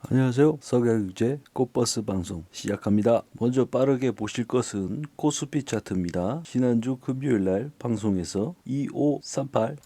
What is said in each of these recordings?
안녕하세요. 서경제 꽃버스 방송 시작합니다. 먼저 빠르게 보실 것은 코스피 차트입니다. 지난주 금요일날 방송에서 2538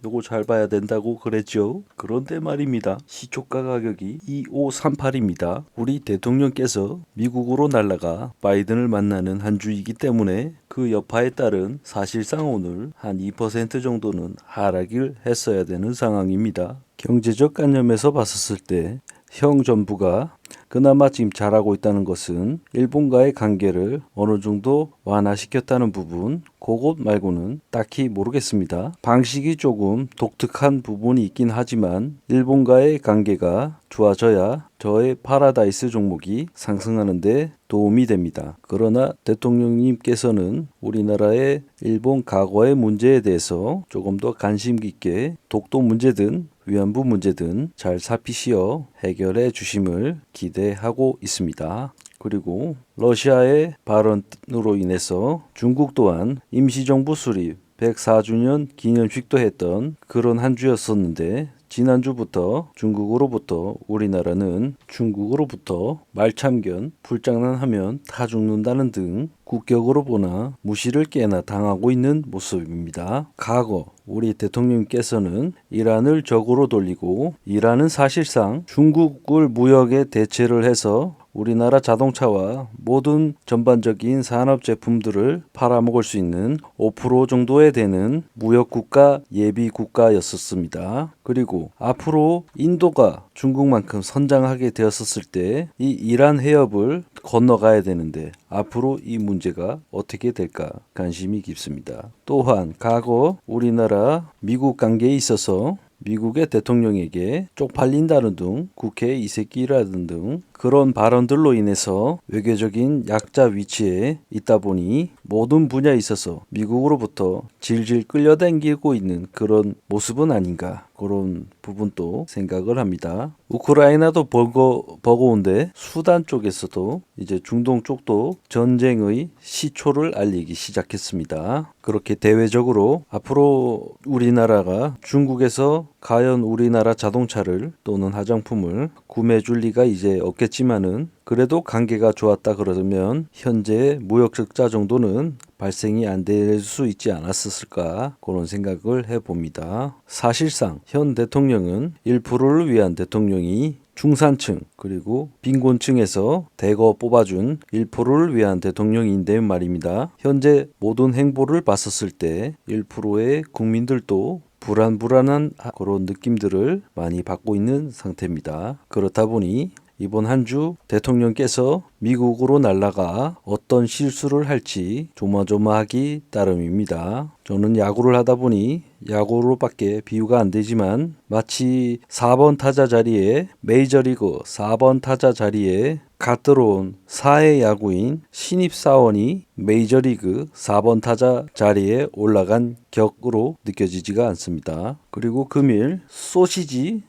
요거 잘 봐야 된다고 그랬죠. 그런데 말입니다. 시초가 가격이 2538입니다. 우리 대통령께서 미국으로 날아가 바이든을 만나는 한 주이기 때문에 그 여파에 따른 사실상 오늘 한 2% 정도는 하락을 했어야 되는 상황입니다. 경제적 관념에서 봤었을 때 형 정부가 그나마 지금 잘하고 있다는 것은 일본과의 관계를 어느 정도 완화시켰다는 부분, 그것 말고는 딱히 모르겠습니다. 방식이 조금 독특한 부분이 있긴 하지만 일본과의 관계가 좋아져야 저의 파라다이스 종목이 상승하는데 도움이 됩니다. 그러나 대통령님께서는 우리나라의 일본 과거의 문제에 대해서 조금 더 관심 깊게 독도 문제든 위안부 문제든 잘 살피시어 해결해 주심을 기대하고 있습니다. 그리고 러시아의 발언으로 인해서 중국 또한 임시정부 수립 104주년 기념식도 했던 그런 한 주였었는데 지난주부터 중국으로부터 우리나라는 중국으로부터 말참견, 불장난하면 다 죽는다는 등 국격으로 보나 무시를 깨나 당하고 있는 모습입니다. 과거 우리 대통령께서는 이란을 적으로 돌리고 이란은 사실상 중국을 무역에 대체를 해서 우리나라 자동차와 모든 전반적인 산업 제품들을 팔아먹을 수 있는 5% 정도에 되는 무역국가 예비 국가였었습니다. 그리고 앞으로 인도가 중국만큼 선장하게 되었었을 때 이 이란 해협을 건너가야 되는데 앞으로 이 문제가 어떻게 될까 관심이 깊습니다. 또한 과거 우리나라 미국 관계에 있어서 미국의 대통령에게 쪽팔린다는 등 국회 이새끼라는 등 그런 발언들로 인해서 외교적인 약자 위치에 있다 보니 모든 분야에 있어서 미국으로부터 질질 끌려당기고 있는 그런 모습은 아닌가 그런 부분도 생각을 합니다. 우크라이나도 버거운데 수단 쪽에서도 이제 중동 쪽도 전쟁의 시초를 알리기 시작했습니다. 그렇게 대외적으로 앞으로 우리나라가 중국에서 과연 우리나라 자동차를 또는 화장품을 구매해 줄 리가 이제 없겠지만은 그래도 관계가 좋았다 그러면 현재 무역 적자 정도는 발생이 안 될 수 있지 않았을까 그런 생각을 해봅니다. 사실상 현 대통령은 1%를 위한 대통령이 중산층 그리고 빈곤층에서 대거 뽑아준 1%를 위한 대통령인데 말입니다. 현재 모든 행보를 봤었을 때 1%의 국민들도 불안한 그런 느낌들을 많이 받고 있는 상태입니다. 그렇다 보니 이번 한 주 대통령께서 미국으로 날아가 어떤 실수를 할지 조마조마하기 따름입니다. 저는 야구를 하다 보니 야구로밖에 비유가 안 되지만 마치 4번 타자 자리에 메이저리그 4번 타자 자리에 갓 들어온 4회 야구인 신입사원이 메이저리그 4번 타자 자리에 올라간 격으로 느껴지지가 않습니다. 그리고 금일 소시지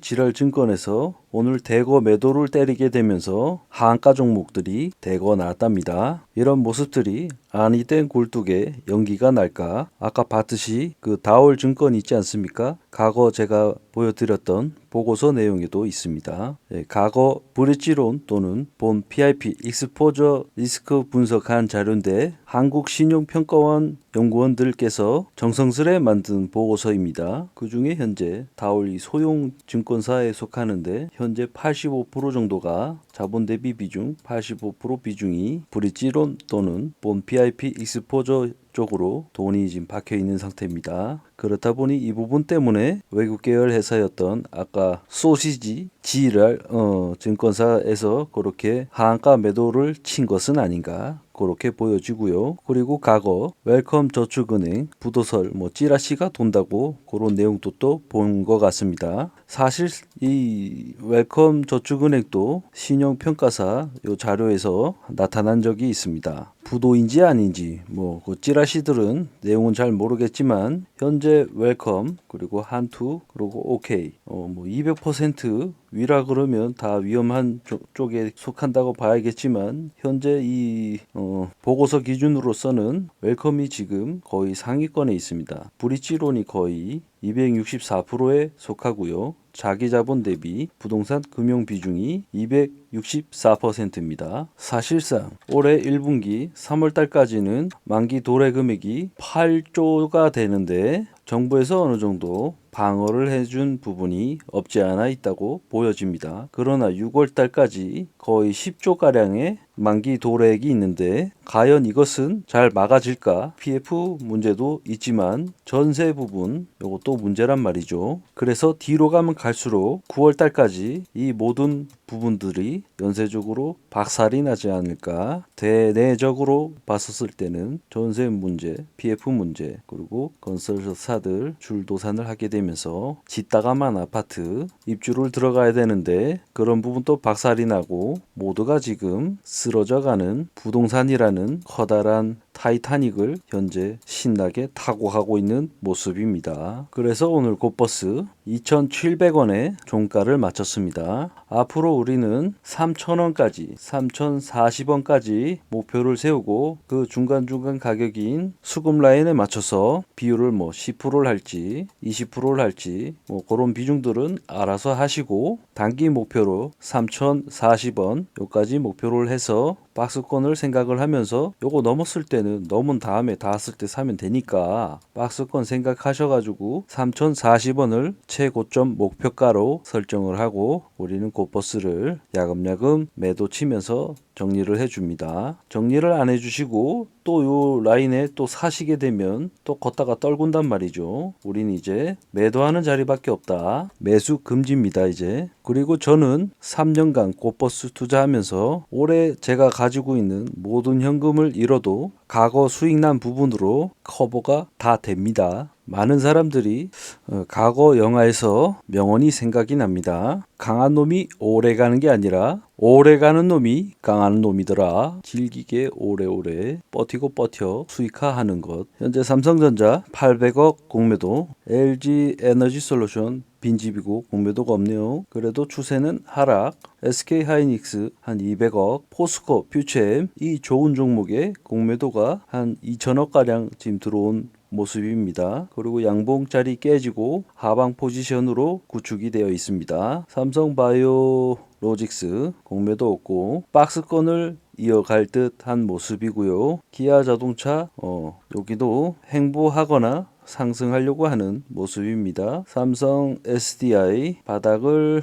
지랄 증권에서 오늘 대거 매도를 때리게 되면서 하한가 종목들이 대거 나왔답니다. 이런 모습들이 아니 된 굴뚝에 연기가 날까? 아까 봤듯이 그 다올 증권 있지 않습니까? 과거 제가 보여드렸던 보고서 내용에도 있습니다. 과거 브릿지론 또는 본 PIP 익스포저 리스크 분석한 자료인데 한국신용평가원 연구원들께서 정성스레 만든 보고서입니다. 그 중에 현재 다올이 소형 증권사에 속하는데 현재 85% 정도가 자본 대비 비중 85% 비중이 브릿지론 또는 본 PIP 익스포저 쪽으로 돈이 지금 박혀 있는 상태입니다. 그렇다 보니 이 부분 때문에 외국 계열 회사였던 아까 소시지 GR 증권사에서 그렇게 하한가 매도를 친 것은 아닌가 그렇게 보여지고요. 그리고 과거 웰컴 저축은행 부도설 찌라시가 돈다고 그런 내용도 또 본 것 같습니다. 사실 이 웰컴 저축은행도 신용평가사 요 자료에서 나타난 적이 있습니다. 부도인지 아닌지 그 찌라시들은 내용은 잘 모르겠지만 현재 웰컴 그리고 한투 그리고 오케이 200% 위라 그러면 다 위험한 쪽에 속한다고 봐야겠지만 현재 이 보고서 기준으로서는 웰컴이 지금 거의 상위권에 있습니다. 브릿지론이 거의 264%에 속하고요. 자기 자본 대비 부동산 금융 비중이 264%입니다. 사실상 올해 1분기 3월 달까지는 만기 도래 금액이 8조가 되는데 정부에서 어느 정도 방어를 해준 부분이 없지 않아 있다고 보여집니다. 그러나 6월 달까지 거의 10조가량의 만기 도래액이 있는데 과연 이것은 잘 막아질까? PF 문제도 있지만 전세 부분 이것도 문제란 말이죠. 그래서 뒤로 가면 갈수록 9월 달까지 이 모든 부분들이 연쇄적으로 박살이 나지 않을까. 대내적으로 봤었을 때는 전세 문제, PF 문제, 그리고 건설사들 줄도산을 하게 되면서 짓다가만 아파트 입주를 들어가야 되는데 그런 부분도 박살이 나고 모두가 지금 쓰러져가는 부동산이라는 커다란 타이타닉을 현재 신나게 타고 가고 있는 모습입니다. 그래서 오늘 곧버스 2,700원에 종가를 마쳤습니다. 앞으로 우리는 3,000원까지 3,040원까지 목표를 세우고 그 중간중간 가격인 수급 라인에 맞춰서 비율을 10%를 할지 20%를 할지 그런 비중들은 알아서 하시고 단기 목표로 3,040원 요까지 목표를 해서 박스권을 생각을 하면서 요거 넘었을 때는 넘은 다음에 닿았을 때 사면 되니까 박스권 생각하셔가지고 3,040원을 최고점 목표가로 설정을 하고 우리는 곧버스를 야금야금 매도 치면서 정리를 해줍니다. 정리를 안 해주시고 또 요 라인에 또 사시게 되면 또 걷다가 떨군단 말이죠. 우린 이제 매도하는 자리밖에 없다. 매수 금지입니다 이제. 그리고 저는 3년간 곧버스 투자하면서 올해 제가 가지고 있는 모든 현금을 잃어도 과거 수익 난 부분으로 커버가 다 됩니다. 많은 사람들이 과거 영화에서 명언이 생각이 납니다. 강한 놈이 오래 가는 게 아니라 오래 가는 놈이 강한 놈이더라. 질기게 오래오래 버티고 버텨 수익화하는 것. 현재 삼성전자 800억 공매도, LG 에너지솔루션 빈집이고 공매도가 없네요. 그래도 추세는 하락. SK 하이닉스 한 200억, 포스코, 퓨처엠 이 좋은 종목의 공매도가 한 2천억 가량 지금 들어온 모습입니다. 그리고 양봉짜리 깨지고 하방 포지션으로 구축이 되어 있습니다. 삼성바이오로직스 공매도 없고 박스권을 이어갈 듯한 모습이고요. 기아자동차 여기도 횡보하거나 상승하려고 하는 모습입니다. 삼성 SDI 바닥을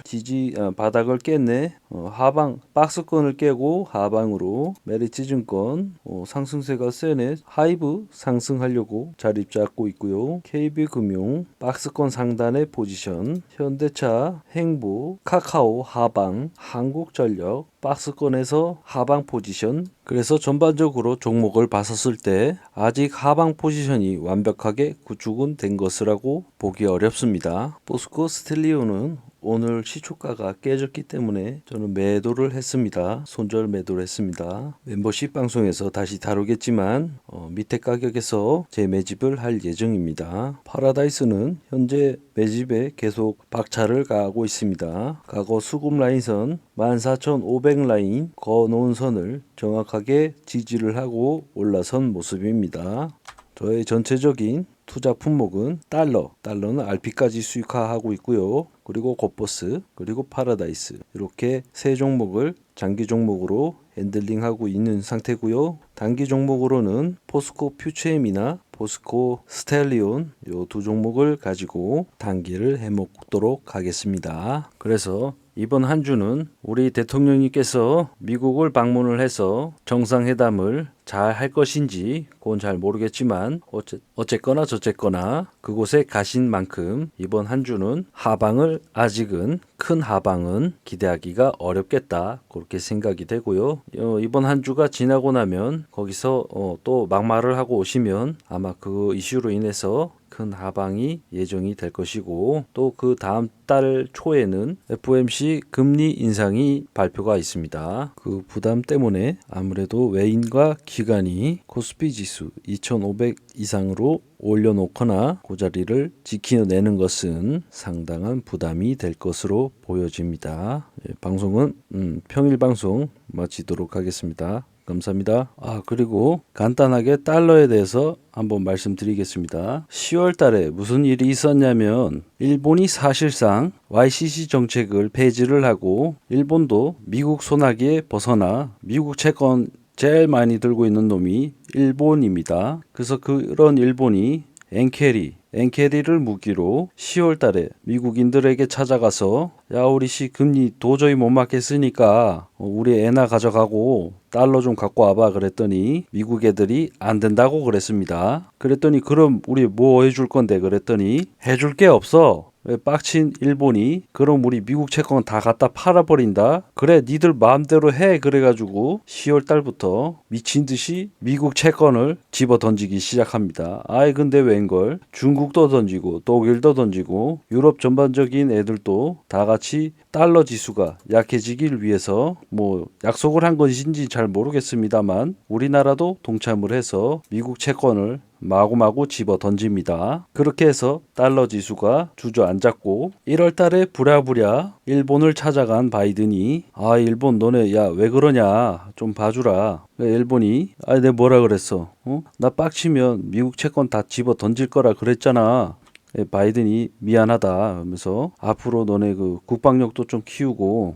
깼네. 하방 박스권을 깨고 하방으로 메리츠증권 상승세가 세네. 하이브 상승하려고 자리 잡고 있고요. KB금융 박스권 상단의 포지션, 현대차 횡보, 카카오 하방, 한국전력 박스권에서 하방 포지션. 그래서 전반적으로 종목을 봤었을 때 아직 하방 포지션이 완벽하게 구축은 된 것이라고 보기 어렵습니다. 포스코 스텔리오는 오늘 시초가가 깨졌기 때문에 저는 매도를 했습니다. 손절 매도를 했습니다. 멤버십 방송에서 다시 다루겠지만 밑에 가격에서 재매집을 할 예정입니다. 파라다이스는 현재 매집에 계속 박차를 가하고 있습니다. 과거 수급 라인선 14,500 라인 거놓은 선을 정확하게 지지를 하고 올라선 모습입니다. 저의 전체적인 투자 품목은 달러는 RP까지 수익화하고 있고요. 그리고 곧버스, 그리고 파라다이스 이렇게 세 종목을 장기 종목으로 핸들링하고 있는 상태고요. 단기 종목으로는 포스코 퓨처엠이나 포스코 스텔리온 이 두 종목을 가지고 단기를 해먹도록 하겠습니다. 그래서 이번 한 주는 우리 대통령님께서 미국을 방문을 해서 정상회담을 잘 할 것인지 그건 잘 모르겠지만 어쨌거나 저쨌거나 그곳에 가신 만큼 이번 한 주는 하방을 아직은 큰 하방은 기대하기가 어렵겠다 그렇게 생각이 되고요. 이번 한 주가 지나고 나면 거기서 또 막말을 하고 오시면 아마 그 이슈로 인해서 큰 하방이 예정이 될 것이고 또 그 다음 달 초에는 FOMC 금리 인상이 발표가 있습니다. 그 부담 때문에 아무래도 외인과 기간이 코스피 지수 2500 이상으로 올려놓거나 그 자리를 지켜내는 것은 상당한 부담이 될 것으로 보여집니다. 방송은 평일 방송 마치도록 하겠습니다. 감사합니다. 그리고 간단하게 달러에 대해서 한번 말씀드리겠습니다. 10월 달에 무슨 일이 있었냐면 일본이 사실상 YCC 정책을 폐지를 하고 일본도 미국 손아귀에 벗어나 미국 채권 제일 많이 들고 있는 놈이 일본입니다. 그래서 그런 일본이 엔캐리를 무기로 10월 달에 미국인들에게 찾아가서 야 우리 씨 금리 도저히 못 막겠으니까 우리 엔화 가져가고 달러 좀 갖고 와봐 그랬더니 미국 애들이 안 된다고 그랬습니다. 그랬더니 그럼 우리 뭐 해줄 건데 그랬더니 해줄 게 없어. 왜 빡친 일본이 그럼 우리 미국 채권 다 갖다 팔아버린다. 그래 니들 마음대로 해. 그래가지고 10월 달부터 미친 듯이 미국 채권을 집어 던지기 시작합니다. 근데 웬걸 중국도 던지고 독일도 던지고 유럽 전반적인 애들도 다 같이 달러 지수가 약해지길 위해서 뭐 약속을 한 것인지 잘 모르겠습니다만 우리나라도 동참을 해서 미국 채권을 마구마구 집어 던집니다. 그렇게 해서 달러 지수가 주저앉았고 1월 달에 부랴부랴 일본을 찾아간 바이든이 일본 너네 야 왜 그러냐 좀 봐주라. 일본이 내가 뭐라 그랬어? 나 빡치면 미국 채권 다 집어 던질 거라 그랬잖아. 바이든이 미안하다 하면서 앞으로 너네 그 국방력도 좀 키우고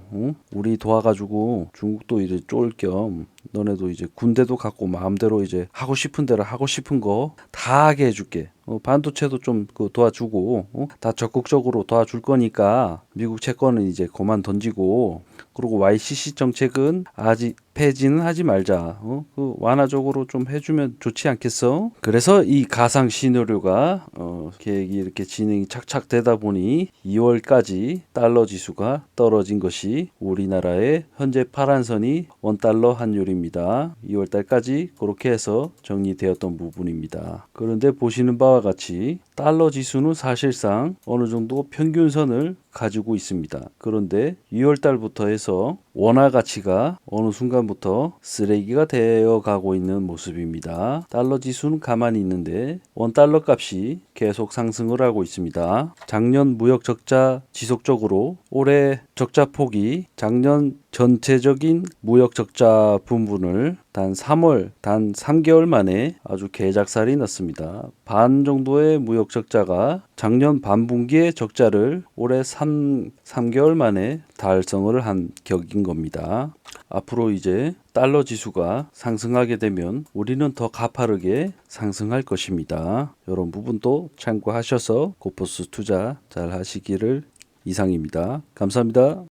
우리 도와가지고 중국도 이제 쫄 겸 너네도 이제 군대도 갖고 마음대로 이제 하고 싶은 대로 하고 싶은 거 다 하게 해줄게. 반도체도 좀 도와주고 다 적극적으로 도와줄 거니까 미국 채권은 이제 그만 던지고 그리고 YCC 정책은 아직 폐지는 하지 말자. 그 완화적으로 좀 해주면 좋지 않겠어? 그래서 이 가상 시나리오가 계획이 이렇게 진행이 착착 되다 보니 2월까지 달러 지수가 떨어진 것이 우리나라의 현재 파란선이 원달러 환율입니다. 2월 달까지 그렇게 해서 정리되었던 부분입니다. 그런데 보시는 바와 같이 달러 지수는 사실상 어느 정도 평균선을 가지고 있습니다. 그런데 2월 달부터 해서 원화 가치가 어느 순간부터 쓰레기가 되어 가고 있는 모습입니다. 달러 지수는 가만히 있는데 원달러 값이 계속 상승을 하고 있습니다. 작년 무역 적자 지속적으로 올해 적자 폭이 작년 전체적인 무역 적자 부분을 단 3개월 만에 아주 개작살이 났습니다. 반 정도의 무역 적자가 작년 반분기의 적자를 올해 3개월 만에 달성을 한 격인 겁니다. 앞으로 이제 달러 지수가 상승하게 되면 우리는 더 가파르게 상승할 것입니다. 이런 부분도 참고하셔서 고포스 투자 잘 하시기를 이상입니다. 감사합니다.